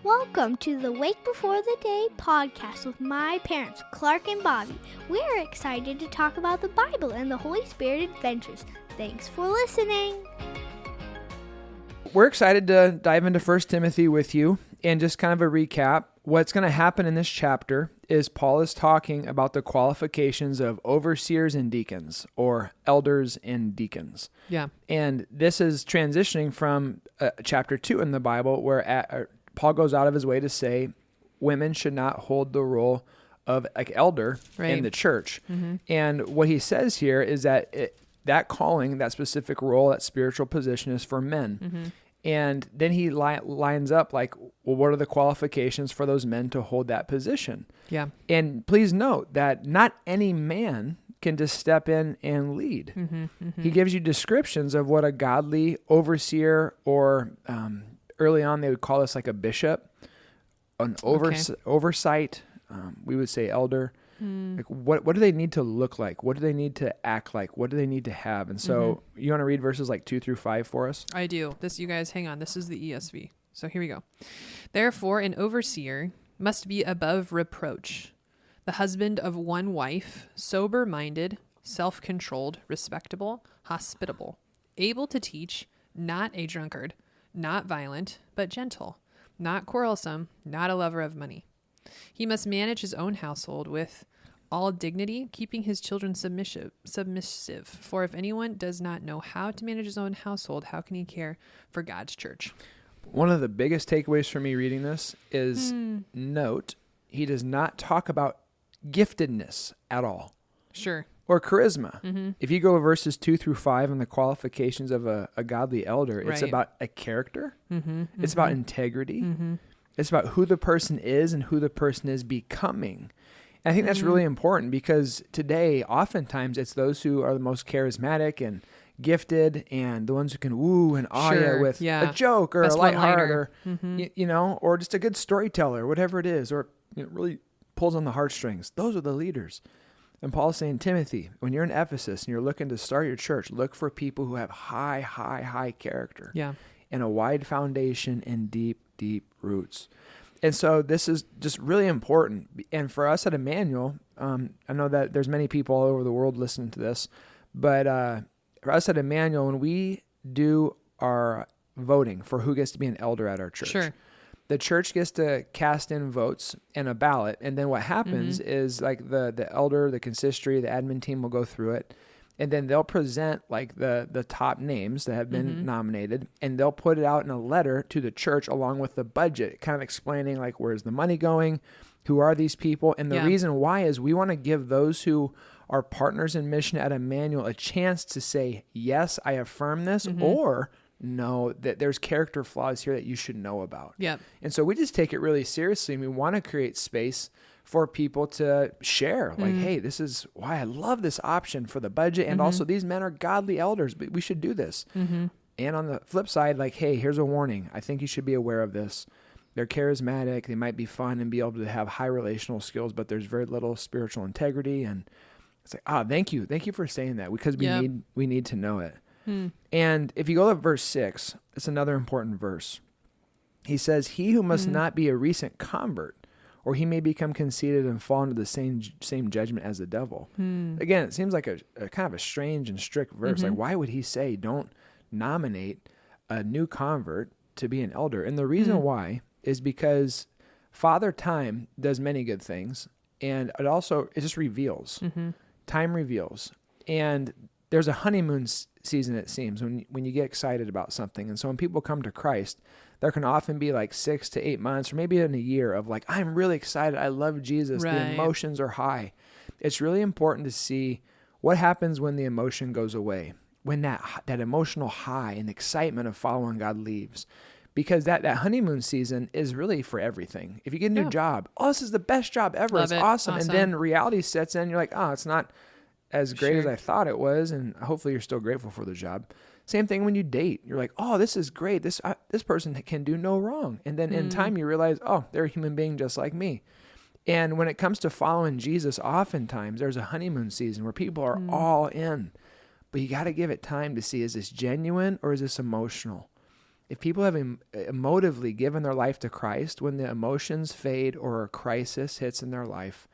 Welcome to the Wake Before the Day podcast with my parents, Clark and Bobby. We're excited to talk about the Bible and the Holy Spirit adventures. Thanks for listening. We're excited to dive into 1 Timothy with you, and just kind of a recap. What's going to happen in this chapter is Paul is talking about the qualifications of overseers and deacons, or elders and deacons. Yeah. And this is transitioning from chapter 2 in the Bible, where Paul goes out of his way to say women should not hold the role of like elder in the church. Mm-hmm. And what he says here is that that calling, that specific role, that spiritual position is for men. Mm-hmm. And then he lines up like, well, what are the qualifications for those men to hold that position? Yeah. And please note that not any man can just step in and lead. Mm-hmm, mm-hmm. He gives you descriptions of what a godly overseer, or early on they would call this like a bishop, an oversight, we would say elder. Like what do they need to look like? What do they need to act like? What do they need to have? And so you want to read verses like 2-5 for us? I do. You guys, hang on. This is the ESV. So here we go. Therefore, an overseer must be above reproach, the husband of one wife, sober-minded, self-controlled, respectable, hospitable, able to teach, not a drunkard, not violent, but gentle, not quarrelsome, not a lover of money. He must manage his own household with all dignity, keeping his children submissive. For if anyone does not know how to manage his own household, how can he care for God's church? One of the biggest takeaways for me reading this is note, he does not talk about giftedness at all. Sure. Or charisma. Mm-hmm. If you go verses 2-5 on the qualifications of a godly elder, it's about a character. Mm-hmm. It's about integrity. Mm-hmm. It's about who the person is and who the person is becoming. And I think that's really important, because today, oftentimes, it's those who are the most charismatic and gifted and the ones who can woo and awe you with a joke or a lighthearted or, or just a good storyteller, whatever it is, or really pulls on the heartstrings. Those are the leaders. And Paul's saying, Timothy, when you're in Ephesus and you're looking to start your church, look for people who have high character and a wide foundation and deep roots. And so this is just really important. And for us at Emmanuel, I know that there's many people all over the world listening to this, but for us at Emmanuel, when we do our voting for who gets to be an elder at our church, the church gets to cast in votes and a ballot. And then what happens is like the elder, the consistory, the admin team will go through it. And then they'll present like the top names that have been nominated, and they'll put it out in a letter to the church along with the budget, kind of explaining like, where's the money going? Who are these people? And the reason why is we want to give those who are partners in mission at Emmanuel a chance to say, yes, I affirm this, or no, that there's character flaws here that you should know about. Yeah. And so we just take it really seriously, and we want to create space for people to share, like, hey, this is why I love this option for the budget. And also these men are godly elders, but we should do this. And on the flip side, like, hey, here's a warning. I think you should be aware of this. They're charismatic. They might be fun and be able to have high relational skills, but there's very little spiritual integrity. And it's like, thank you. Thank you for saying that, because we need to know it. And if you go to verse 6, it's another important verse. He says, he who must not be a recent convert, or he may become conceited and fall into the same judgment as the devil. Again, it seems like a kind of a strange and strict verse. Like, why would he say don't nominate a new convert to be an elder? And the reason why is because Father Time does many good things, and it just reveals. Time reveals. And there's a honeymoon season, it seems, when you get excited about something. And so when people come to Christ, there can often be like 6 to 8 months or maybe in a year of like, I'm really excited. I love Jesus. The emotions are high. It's really important to see what happens when the emotion goes away, when that emotional high and excitement of following God leaves. Because that honeymoon season is really for everything. If you get a new job, this is the best job ever. It's awesome. And then reality sets in. You're like, it's not as great as I thought it was. And hopefully you're still grateful for the job. Same thing when you date. You're like, this is great. This person can do no wrong. And then in time you realize, they're a human being just like me. And when it comes to following Jesus, oftentimes there's a honeymoon season where people are all in. But you got to give it time to see, is this genuine or is this emotional? if people have emotively given their life to Christ, when the emotions fade or a crisis hits in their life,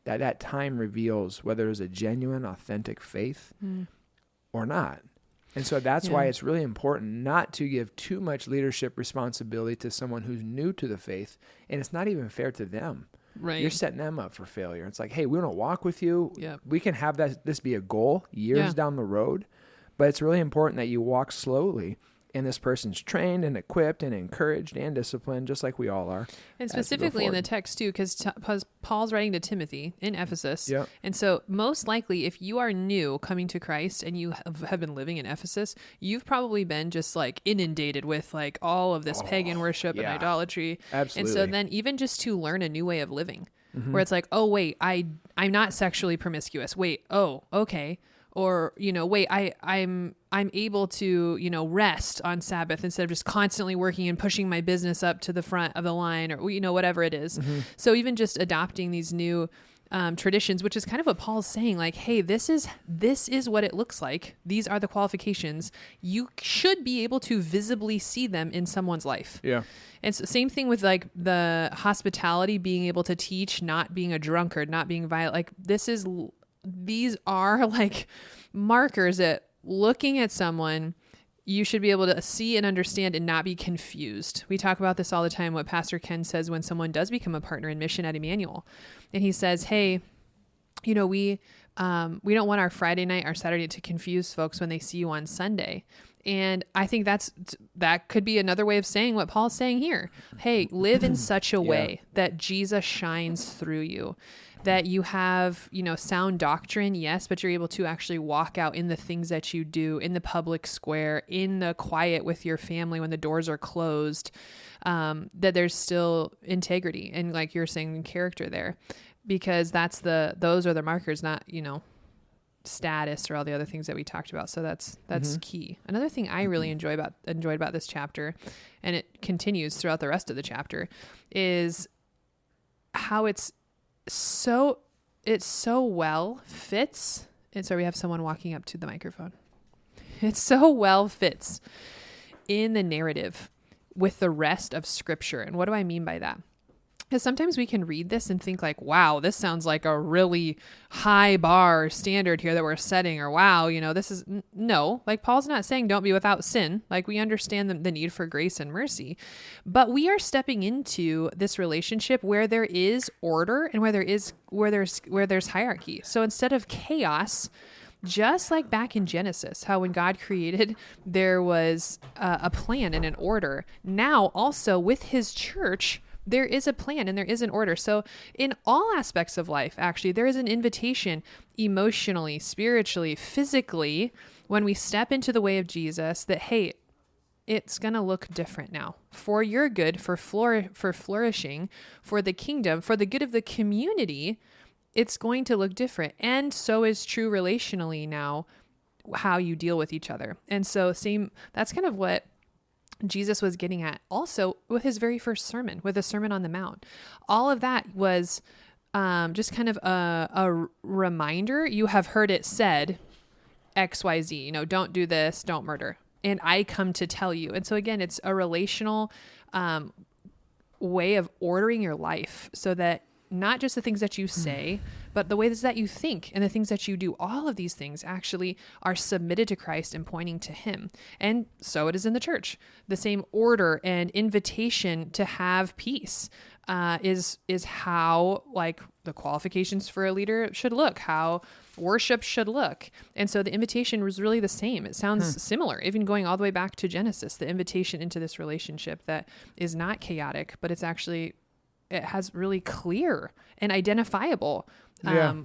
that time reveals whether there's a genuine, authentic faith or not. And so that's why it's really important not to give too much leadership responsibility to someone who's new to the faith. And it's not even fair to them. Right. You're setting them up for failure. It's like, hey, we want to walk with you. Yep. We can have this be a goal years down the road. But it's really important that you walk slowly. And this person's trained and equipped and encouraged and disciplined, just like we all are. And specifically in the text, too, because Paul's writing to Timothy in Ephesus. Yep. And so most likely, if you are new coming to Christ and you have been living in Ephesus, you've probably been just like inundated with like all of this pagan worship and idolatry. Absolutely. And so then even just to learn a new way of living, where it's like, oh, wait, I'm not sexually promiscuous. Wait, oh, okay. Or, wait, I'm able to, rest on Sabbath instead of just constantly working and pushing my business up to the front of the line or, whatever it is. So even just adopting these new traditions, which is kind of what Paul's saying, like, hey, this is what it looks like. These are the qualifications. You should be able to visibly see them in someone's life. Yeah. And so same thing with like the hospitality, being able to teach, not being a drunkard, not being violent. Like these are like markers that looking at someone, you should be able to see and understand and not be confused. We talk about this all the time, what Pastor Ken says when someone does become a partner in mission at Emmanuel. And he says, hey, we don't want our Friday night, our Saturday to confuse folks when they see you on Sunday. And I think that could be another way of saying what Paul's saying here. Hey, live in such a way that Jesus shines through you, that you have, sound doctrine, yes, but you're able to actually walk out in the things that you do in the public square, in the quiet with your family when the doors are closed, that there's still integrity and, like you're saying, character there, because those are the markers, not, status or all the other things that we talked about. So that's key. Another thing I really enjoyed about this chapter, and it continues throughout the rest of the chapter, is how it so well fits. And so we have someone walking up to the microphone. It so well fits in the narrative with the rest of Scripture. And what do I mean by that? Because sometimes we can read this and think like, wow, this sounds like a really high bar standard here that we're setting, or wow, this is no, like Paul's not saying don't be without sin. Like we understand the need for grace and mercy, but we are stepping into this relationship where there is order and where there's hierarchy. So instead of chaos, just like back in Genesis, how when God created, there was a plan and an order. Now also with his church, there is a plan and there is an order. So in all aspects of life, actually, there is an invitation emotionally, spiritually, physically, when we step into the way of Jesus, that, hey, it's going to look different now for your good, for flourishing, for the kingdom, for the good of the community. It's going to look different. And so is true relationally now, how you deal with each other. And so that's kind of what Jesus was getting at also with his very first sermon, with the Sermon on the Mount. All of that was just kind of a reminder. You have heard it said XYZ, don't do this, don't murder. And I come to tell you. And so again, it's a relational way of ordering your life so that not just the things that you say, but the ways that you think and the things that you do, all of these things actually are submitted to Christ and pointing to him. And so it is in the church. The same order and invitation to have peace is how, like, the qualifications for a leader should look, how worship should look. And so the invitation was really the same. It sounds similar, even going all the way back to Genesis, the invitation into this relationship that is not chaotic, but it has really clear and identifiable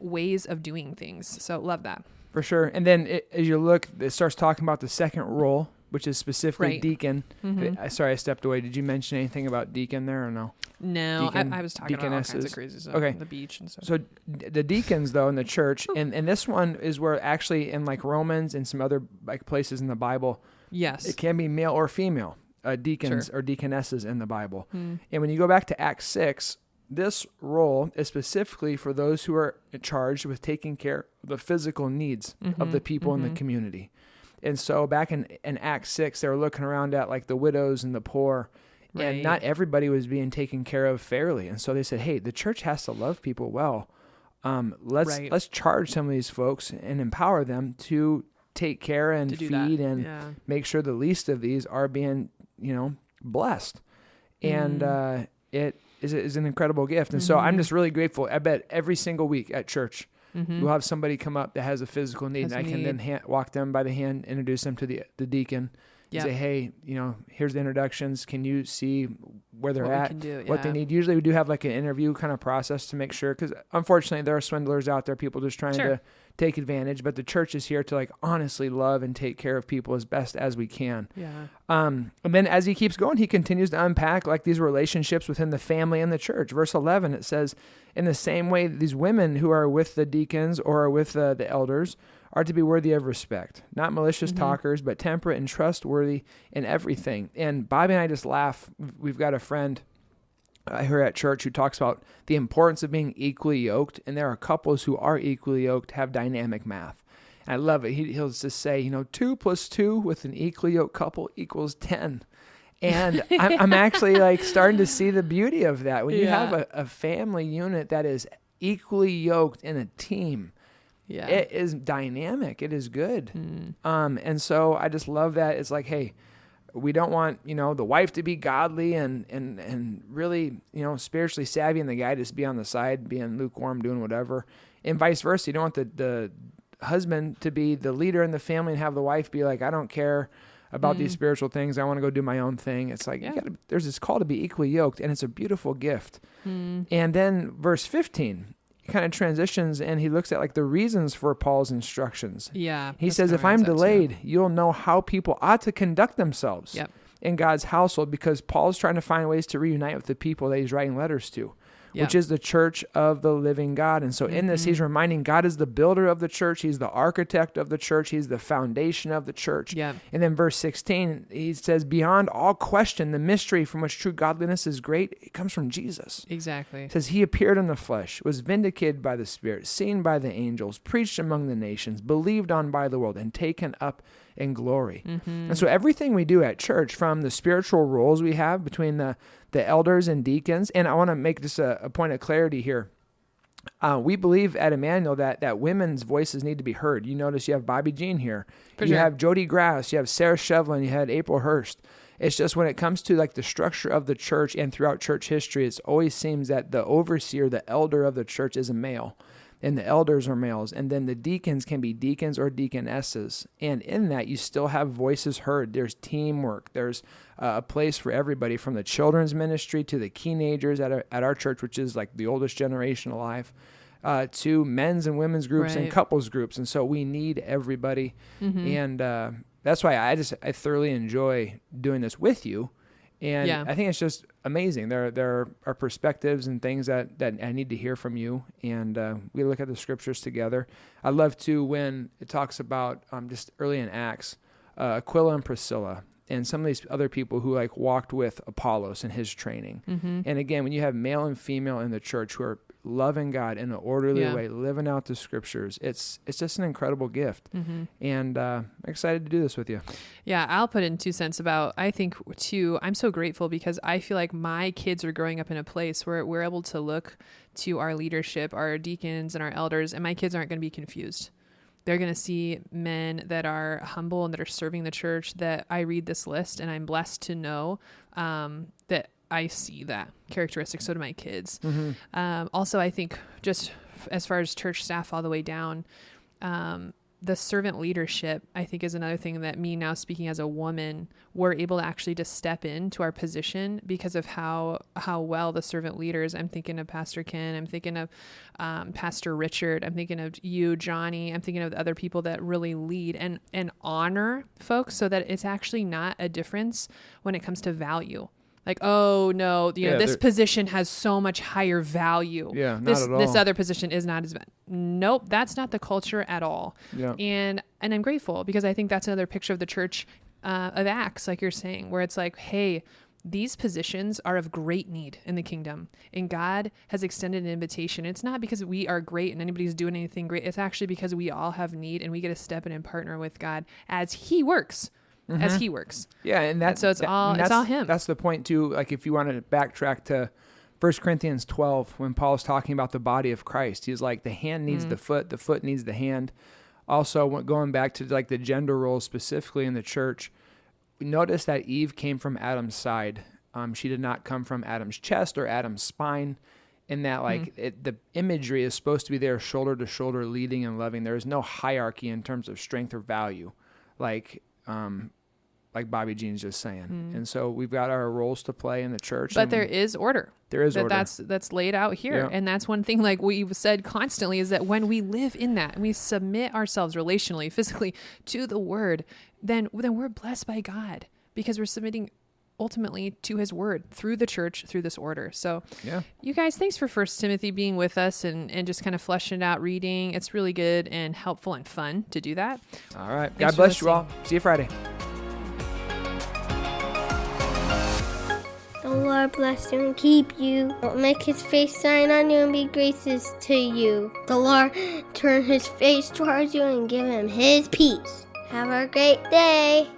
ways of doing things. So love that. For sure. And then as you look, it starts talking about the second role, which is specifically deacon. Mm-hmm. Sorry, I stepped away. Did you mention anything about deacon there or no? No, I was talking about all kinds of crazy stuff. Okay. The beach and stuff. So the deacons, though, in the church, and this one is where actually in like Romans and some other like places in the Bible, yes, it can be male or female. Deacons or deaconesses in the Bible. And when you go back to Acts 6, this role is specifically for those who are charged with taking care of the physical needs of the people in the community. And so back in Acts 6, they were looking around at like the widows and the poor, Right. and not everybody was being taken care of fairly. And so they said, hey, the church has to love people well. Right. Let's charge some of these folks and empower them to take care and To do feed that. and Yeah. make sure the least of these are being, blessed. And it is an incredible gift. And so I'm just really grateful. I bet every single week at church, we'll have somebody come up that has a physical need, Has and I a can need. then walk them by the hand, introduce them to the deacon, and Yep. say, hey, here's the introductions. Can you see where they're What we at, can do, what they yeah. need? Usually we do have like an interview kind of process to make sure, because unfortunately there are swindlers out there, people just trying Sure. to take advantage, but the church is here to like honestly love and take care of people as best as we can. Yeah. And then as he keeps going, he continues to unpack like these relationships within the family and the church. Verse 11, it says, in the same way, these women who are with the deacons or are with the elders are to be worthy of respect, not malicious talkers, but temperate and trustworthy in everything. And Bobby and I just laugh. We've got a friend here at church who talks about the importance of being equally yoked. And there are couples who are equally yoked, have dynamic math. And I love it. He'll just say, 2 + 2 with an equally yoked couple equals 10. And I'm actually like starting to see the beauty of that. When you have a family unit that is equally yoked in a team, Yeah. it is dynamic. It is good. And so I just love that. It's like, hey, we don't want, the wife to be godly and really, spiritually savvy, and the guy just be on the side, being lukewarm, doing whatever. And vice versa. You don't want the husband to be the leader in the family and have the wife be like, I don't care about these spiritual things. I want to go do my own thing. It's like, there's this call to be equally yoked, and it's a beautiful gift. And then verse 15, kind of transitions, and he looks at like the reasons for Paul's instructions. Yeah. He that's says, kinda if where I I'm was at, too. delayed, you'll know how people ought to conduct themselves Yep. in God's household, because Paul's trying to find ways to reunite with the people that he's writing letters to, which Yep. is the church of the living God. And so in this, he's reminding God is the builder of the church. He's the architect of the church. He's the foundation of the church. Yep. And then verse 16, he says, beyond all question, the mystery from which true godliness is great, it comes from Jesus. Exactly. It says he appeared in the flesh, was vindicated by the Spirit, seen by the angels, preached among the nations, believed on by the world, and taken up in glory. And so everything we do at church, from the spiritual roles we have between the elders and deacons, and I want to make this a point of clarity here. We believe at Emmanuel that women's voices need to be heard. You notice you have Bobby Jean here. For You sure. have Jody Grass. You have Sarah Shevlin. You had April Hurst. It's just when it comes to like the structure of the church and throughout church history, it always seems that the overseer, the elder of the church, is a male, and the elders are males, and then the deacons can be deacons or deaconesses. And in that, you still have voices heard. There's teamwork. There's a place for everybody, from the children's ministry to the teenagers at our church, which is like the oldest generation alive, to men's and women's groups and Right. couples groups. And so we need everybody. And that's why I thoroughly enjoy doing this with you. And Yeah. I think it's just amazing. There are perspectives and things that I need to hear from you. And we look at the scriptures together. I love too when it talks about just early in Acts, Aquila and Priscilla, and some of these other people who like walked with Apollos in his training. And again, when you have male and female in the church who are loving God in an orderly Yeah. way, living out the scriptures, it's just an incredible gift. And I'm excited to do this with you. Yeah, I'll put in 2 cents about, I think too, I'm so grateful because I feel like my kids are growing up in a place where we're able to look to our leadership, our deacons and our elders, and my kids aren't going to be confused. They're going to see men that are humble and that are serving the church, that I read this list and I'm blessed to know that I see that characteristic. So do my kids. Also, I think just as far as church staff all the way down, the servant leadership, I think, is another thing that me now speaking as a woman, we're able to actually just step into our position because of how well the servant leaders, I'm thinking of Pastor Ken, I'm thinking of Pastor Richard, I'm thinking of you, Johnny, I'm thinking of the other people that really lead and honor folks so that it's actually not a difference when it comes to value. Like, oh no, this position has so much higher value. Yeah, not this at all. this other position is not as nope, that's not the culture at all. Yeah. And I'm grateful because I think that's another picture of the church of Acts, like you're saying, where it's like, hey, These positions are of great need in the kingdom, and God has extended an invitation. It's not because we are great and anybody's doing anything great. It's actually because we all have need, and we get to step in and partner with God as he works. As he works. Yeah, and it's all him. That's the point too. Like if you want to backtrack to 1 Corinthians 12, when Paul's talking about the body of Christ, he's like, the hand needs the foot needs the hand. Also, going back to like the gender roles specifically in the church, notice that Eve came from Adam's side. She did not come from Adam's chest or Adam's spine. In that, like the imagery is supposed to be there, shoulder to shoulder, leading and loving. There is no hierarchy in terms of strength or value, like Bobby Jean's just saying. And so we've got our roles to play in the church. But there is order. There is order. That's laid out here. Yeah. And that's one thing, like we've said constantly, is that when we live in that and we submit ourselves relationally, physically to the word, then we're blessed by God because we're submitting ultimately to his word through the church, through this order. So you guys, thanks for 1 Timothy being with us and just kind of fleshing it out, reading. It's really good and helpful and fun to do that. All right. Thanks God bless you all. See you Friday. The Lord bless you and keep you. Don't make his face shine on you and be gracious to you. The Lord turn his face towards you and give him his peace. Have a great day.